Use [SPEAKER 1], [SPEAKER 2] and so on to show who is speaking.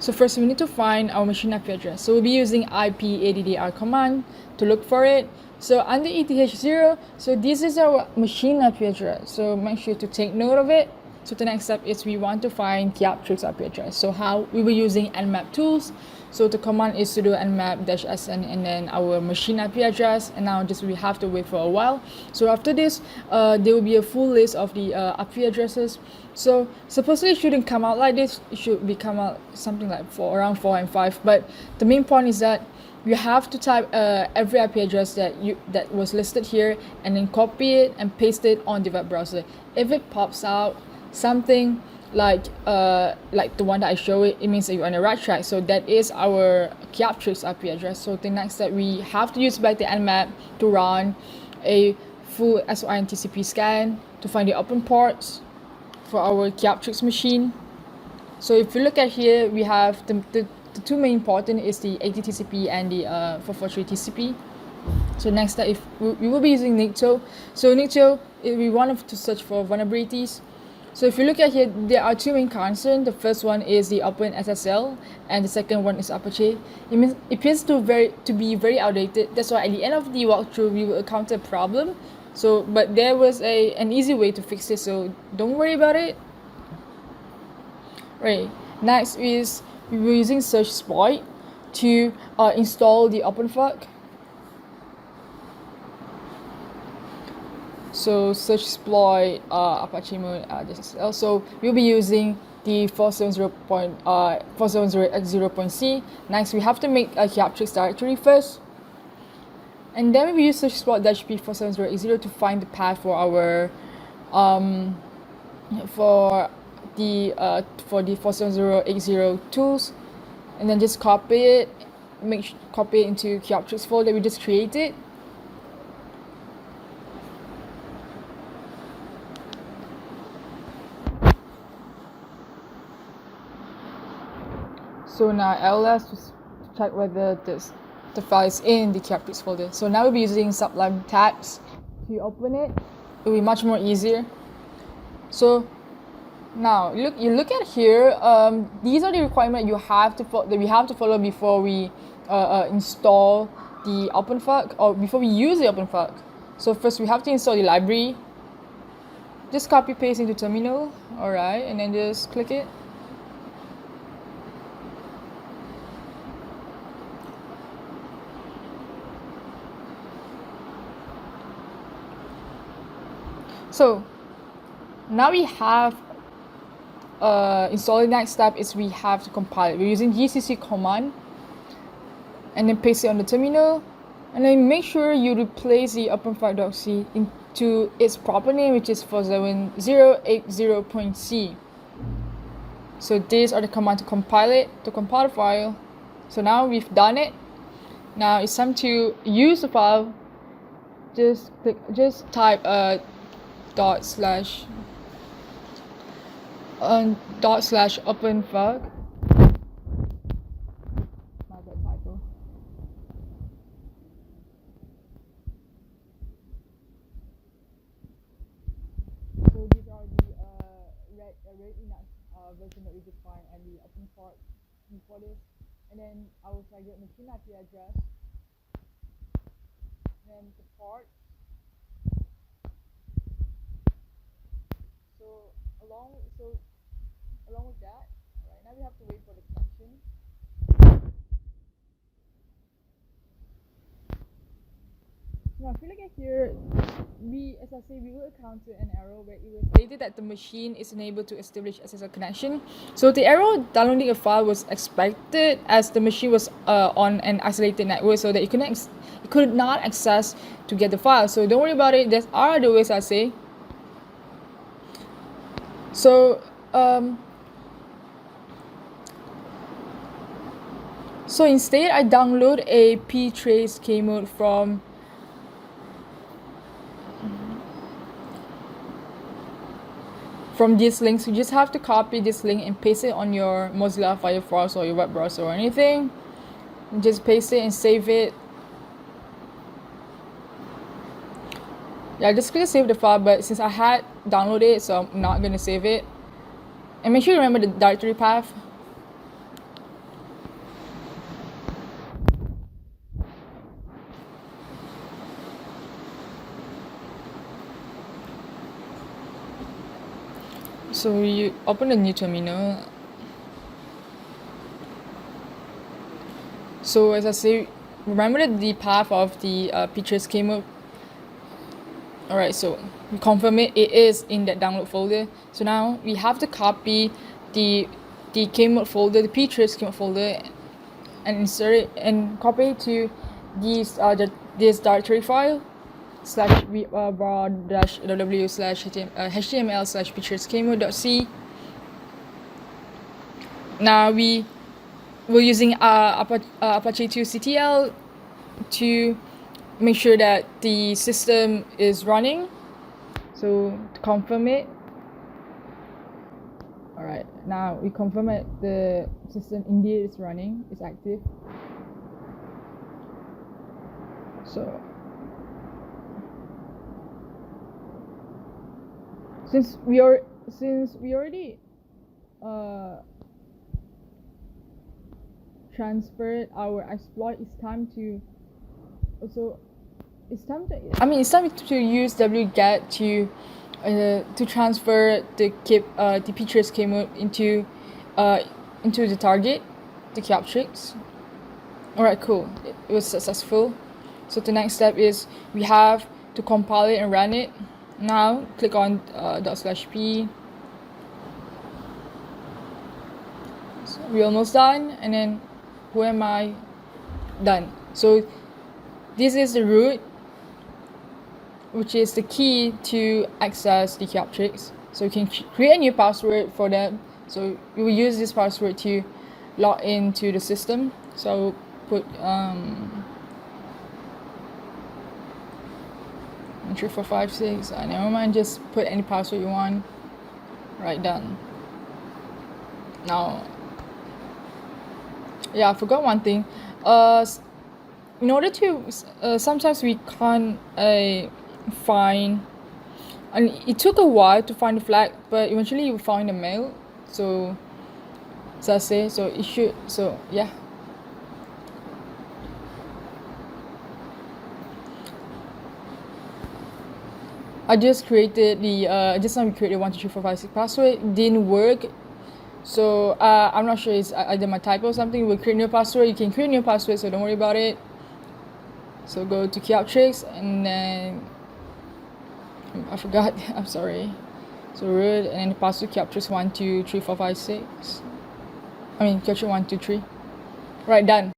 [SPEAKER 1] So first we need to find our machine IP address. So we'll be using IP-addr command to look for it. So under ETH0, so this is our machine IP address. So make sure to take note of it. So the next step is we want to find Kioptrix IP address. So how we were using nmap tools. So the command is sudo nmap-sn and then our machine IP address. And now just we have to wait for a while. So after this, there will be a full list of the IP addresses. So supposedly it shouldn't come out like this. It should come out something like around 4 and 5. But the main point is that you have to type every IP address that was listed here and then copy it and paste it on the web browser. If it pops out something like the one that I show it means that you're on the right track. So that is our Kioptrix IP address. So the next step, we have to use back the nmap to run a full SOI TCP scan to find the open ports for our Kioptrix machine. So if you look at here, we have the two main important is the 80 TCP and the 443 TCP. So next step, if we will be using Nicto. So Nicto, we want to search for vulnerabilities. So if you look at here, there are two main concerns. The first one is the OpenSSL, and the second one is Apache. It appears to be very outdated. That's why at the end of the walkthrough, we will encounter a problem. So, but there was an easy way to fix it. So don't worry about it. Right. Next is we were using Searchsploits to install the OpenFuck. So Searchsploits Apache mode. Also, we'll be using the 470x0.c. Next, we have to make a Kioptrix directory first, and then we use Searchsploits-p 470x0 to find the path for our for the 470x0 tools, and then just copy it. Copy it into Kioptrix folder we just created. So now ls just check whether the file is in the Kioptrix folder. So now we'll be using Sublime tabs to open it. It will be much more easier. So now you look at here. These are the requirements we have to follow before we install the OpenFuck, or before we use the OpenFuck. So first we have to install the library. Just copy paste into terminal. Alright, and then just click it. So now we have installing. Next step is we have to compile it. We're using gcc command and then paste it on the terminal, and then make sure you replace the OpenFuck.c into its proper name, which is 47080.c. So these are the commands to compile it, to compile the file. So now we've done it. Now it's time to use the file. Just type /openfuck. My bad typo. So these are the red enough version that we define and the open port for this, and then our target machine IP address, then the port. Along with that, right now we have to wait for the connection. Now if you look at here, as I say, we will encounter an error where it was stated that the machine is unable to establish SSL connection. So the error downloading a file was expected, as the machine was on an isolated network, so that it could not access to get the file. So don't worry about it. There are other ways, I say. So so instead, I download a ptrace-kmod from this link. So you just have to copy this link and paste it on your Mozilla Firefox or your web browser or anything. And just paste it and save it. Yeah, just click save the file, but since I had downloaded it, so I'm not going to save it. And make sure you remember the directory path. So you open a new terminal. So as I say, remember the path of the ptrace-kmod. Alright, so we confirm it is in that download folder. So now we have to copy the kmod folder, the ptrace-kmod folder, and insert it and copy it to this directory file /var-ww/html/ptrace-kmod.c. Now we're using Apache 2CTL to make sure that the system is running. So to confirm it. Alright, now we confirm that the system indeed is running, it's active. So since we already transferred our exploit, it's time to use wget to transfer the ptrace-kmod into the target, the Kioptrix. Alright, cool. It was successful. So the next step is we have to compile it and run it. Now click on /p. So we're almost done, and then whoami done. So this is the root, which is the key to access the Kioptrix. So you can create a new password for them. So you will use this password to log into the system. So I will put 13456. Never mind, just put any password you want. Right, done. Now, yeah, I forgot one thing. In order to sometimes we can't find, and it took a while to find the flag, but eventually we found the mail. So I say, so it should, so yeah. I just created the just now we created 12345 password. Didn't work, so I'm not sure it's either my typo or something. We'll create a new password. You can create a new password, so don't worry about it. So go to Kioptrix, and then I forgot. I'm sorry. So root, and then the password Kioptrix 123456. I mean Kioptrix 123. Right, done.